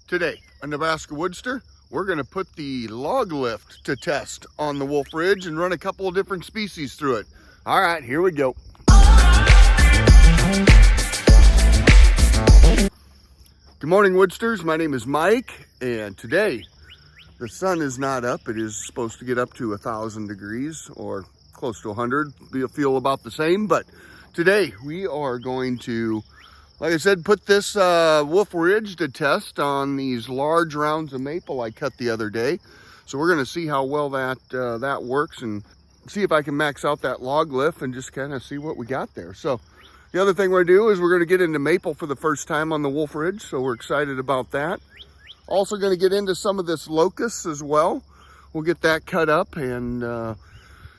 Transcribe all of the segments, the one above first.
Today on Nebraska WoodSTR, we're going to put the log lift to test on the Wolfe Ridge and run a couple of different species through it. All right, here we go. Good morning, WoodSTRs. My name is Mike, and today the sun is not up. It is supposed to get up to 1,000 degrees or close to 100. We'll feel about the same, but today we are going to, like I said, put this Wolfe Ridge to test on these large rounds of maple I cut the other day. So we're going to see how well that works and see if I can max out that log lift and just kind of see what we got there. So the other thing we're going to do is we're going to get into maple for the first time on the Wolfe Ridge, so we're excited about that. Also going to get into some of this locust as well. We'll get that cut up and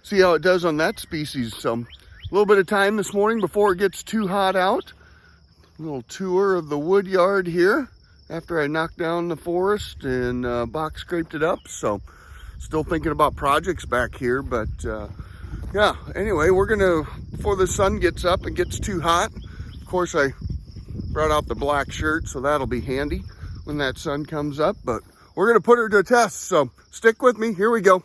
see how it does on that species. So a little bit of time this morning before it gets too hot out. A little tour of the wood yard here after I knocked down the forest and box scraped it up. So still thinking about projects back here, but yeah, anyway, we're gonna, before the sun gets up and gets too hot, of course I brought out the black shirt, so that'll be handy when that sun comes up, but we're gonna put her to a test, so stick with me, here we go.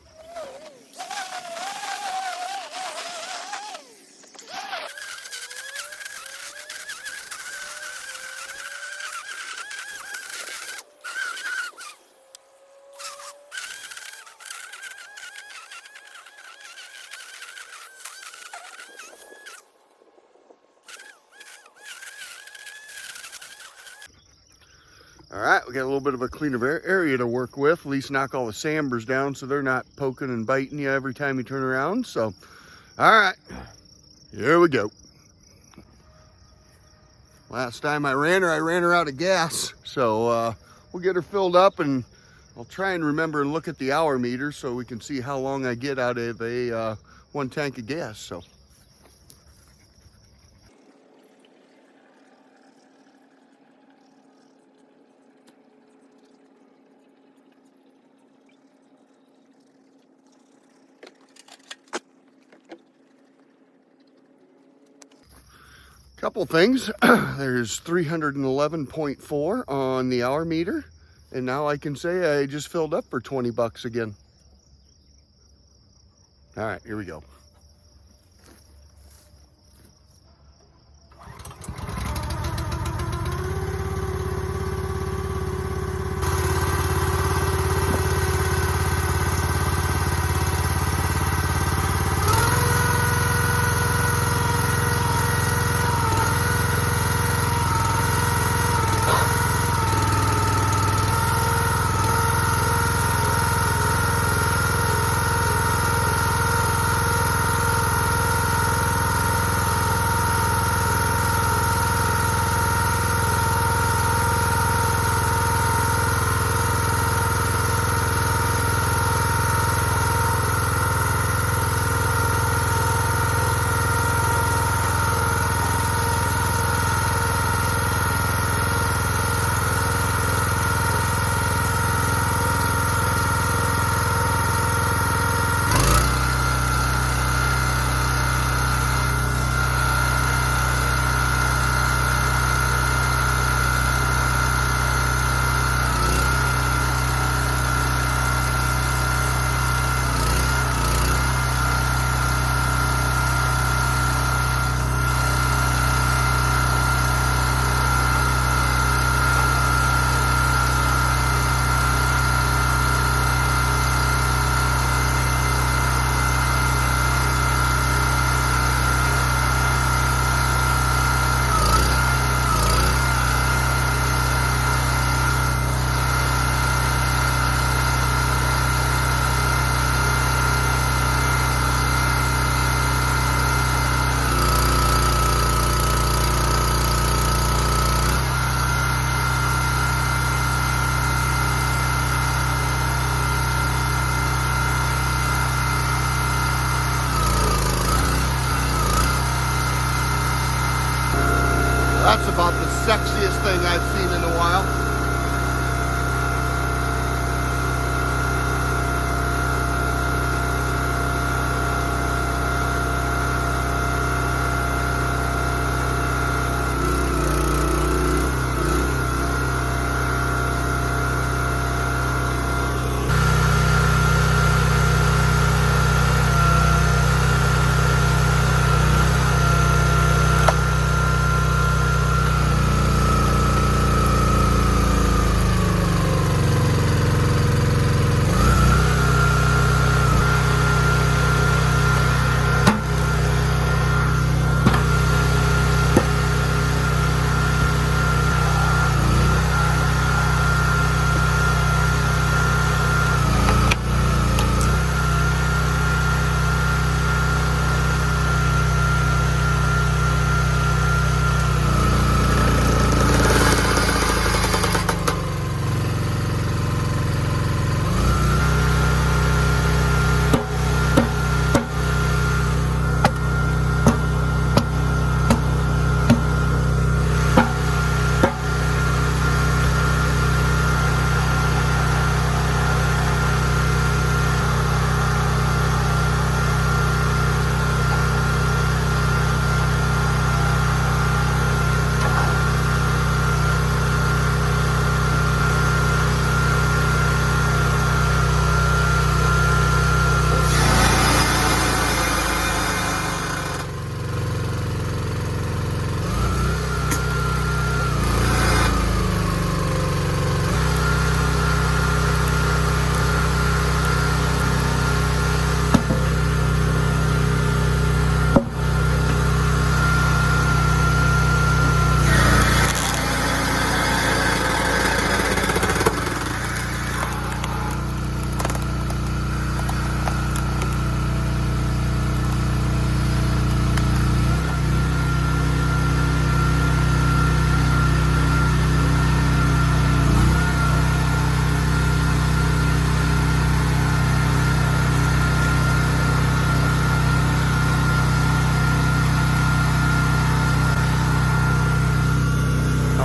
All right, we got a little bit of a cleaner area to work with, at least knock all the sandburs down so they're not poking and biting you every time you turn around. So, all right, here we go. Last time I ran her out of gas. So we'll get her filled up and I'll try and remember and look at the hour meter so we can see how long I get out of a 1 tank of gas. So. Couple things, there's 311.4 on the hour meter, and now I can say I just filled up for 20 bucks again. All right, here we go. That's about the sexiest thing I've seen in a while.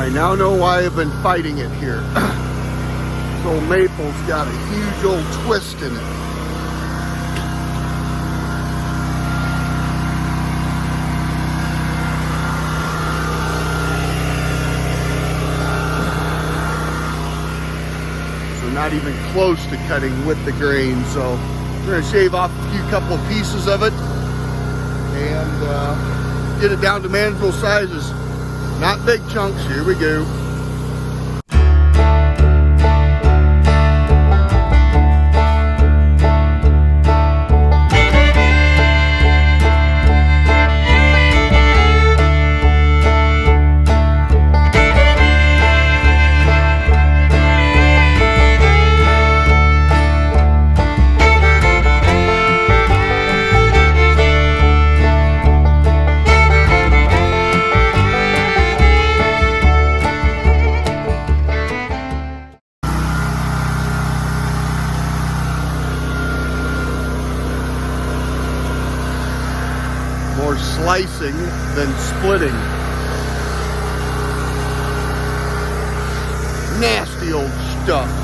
I now know why I've been fighting it here. This old maple's got a huge old twist in it. So not even close to cutting with the grain. So we're gonna shave off a couple of pieces of it and get it down to manageable sizes. Not big chunks. Here we go. More slicing than splitting. Nasty old stuff.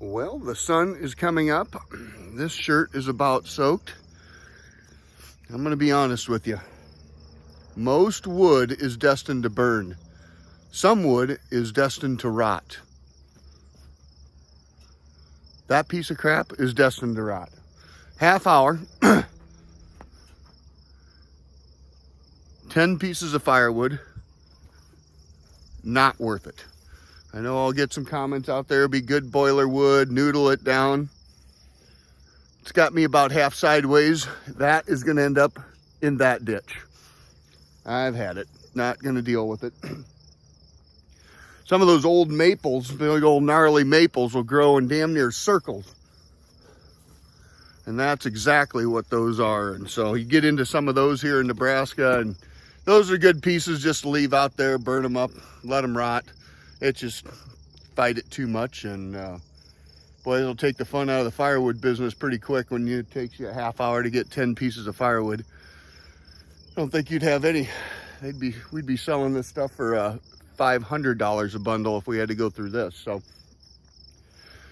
Well, the sun is coming up. This shirt is about soaked. I'm going to be honest with you. Most wood is destined to burn. Some wood is destined to rot. That piece of crap is destined to rot. Half hour, 10 pieces of firewood, not worth it. I know I'll get some comments out there, be good boiler wood, noodle it down. It's got me about half sideways. That is gonna end up in that ditch. I've had it, not gonna deal with it. Some of those old maples, the old gnarly maples will grow in damn near circles. And that's exactly what those are. And so you get into some of those here in Nebraska, and those are good pieces just to leave out there, burn them up, let them rot. It's just fight it too much, and boy, it'll take the fun out of the firewood business pretty quick when it takes you a half hour to get 10 pieces of firewood. I don't think you'd have any. We'd be selling this stuff for $500 a bundle if we had to go through this. So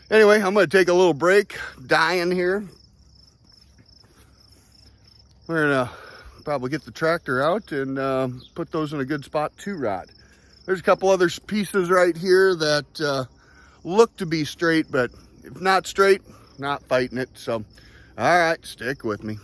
anyway, I'm going to take a little break, dying here. We're going to probably get the tractor out and put those in a good spot to rot. There's a couple other pieces right here that look to be straight, but if not straight, not fighting it. So, all right, stick with me.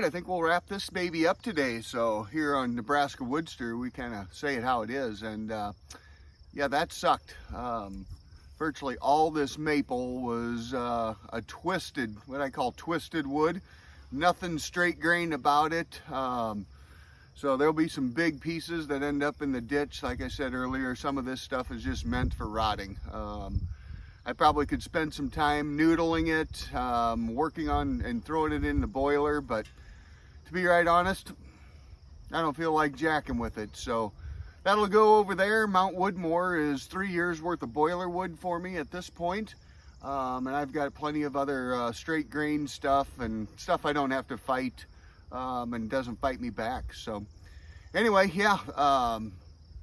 I think we'll wrap this baby up today. So here on Nebraska WoodSTR, we kind of say it how it is. And yeah, that sucked. Virtually all this maple was a twisted, what I call twisted wood. Nothing straight grained about it. So there'll be some big pieces that end up in the ditch. Like I said earlier, some of this stuff is just meant for rotting. I probably could spend some time noodling it, working on and throwing it in the boiler, but to be right honest, I don't feel like jacking with it. So that'll go over there. Mount Woodmore is 3 years worth of boiler wood for me at this point. And I've got plenty of other straight grain stuff and stuff I don't have to fight and doesn't fight me back. So anyway, yeah,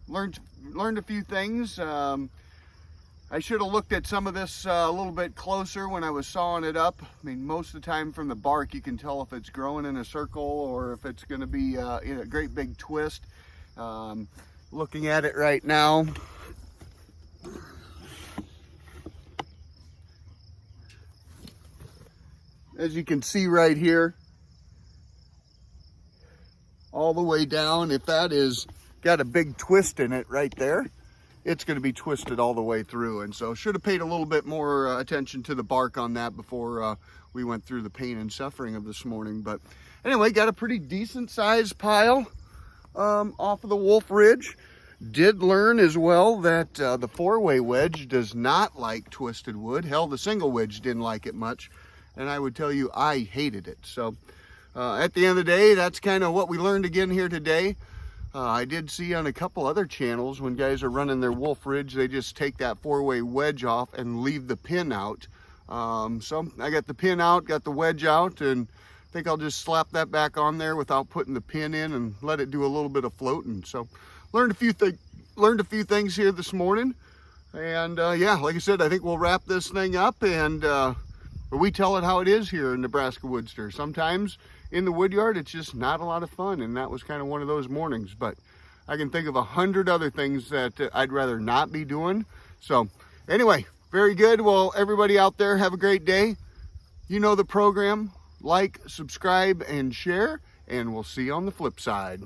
learned a few things. I should have looked at some of this a little bit closer when I was sawing it up. I mean, most of the time from the bark, you can tell if it's growing in a circle or if it's going to be in a great big twist. Looking at it right now, as you can see right here, all the way down, if that is got a big twist in it right there, it's going to be twisted all the way through. And so should have paid a little bit more attention to the bark on that before we went through the pain and suffering of this morning. But anyway, got a pretty decent sized pile off of the Wolfe Ridge. Did learn as well that the 4-way wedge does not like twisted wood. Hell, the single wedge didn't like it much. And I would tell you, I hated it. So at the end of the day, that's kind of what we learned again here today. I did see on a couple other channels when guys are running their Wolfe Ridge, they just take that 4-way wedge off and leave the pin out. So I got the pin out, got the wedge out, and I think I'll just slap that back on there without putting the pin in and let it do a little bit of floating. So learned a few things here this morning. And yeah, like I said, I think we'll wrap this thing up, and we tell it how it is here in Nebraska WoodSTR. Sometimes in the woodyard, it's just not a lot of fun, and that was kind of one of those mornings. But I can think of 100 other things that I'd rather not be doing. So anyway, very good. Well, everybody out there, have a great day. You know the program. Like, subscribe, and share, and we'll see you on the flip side.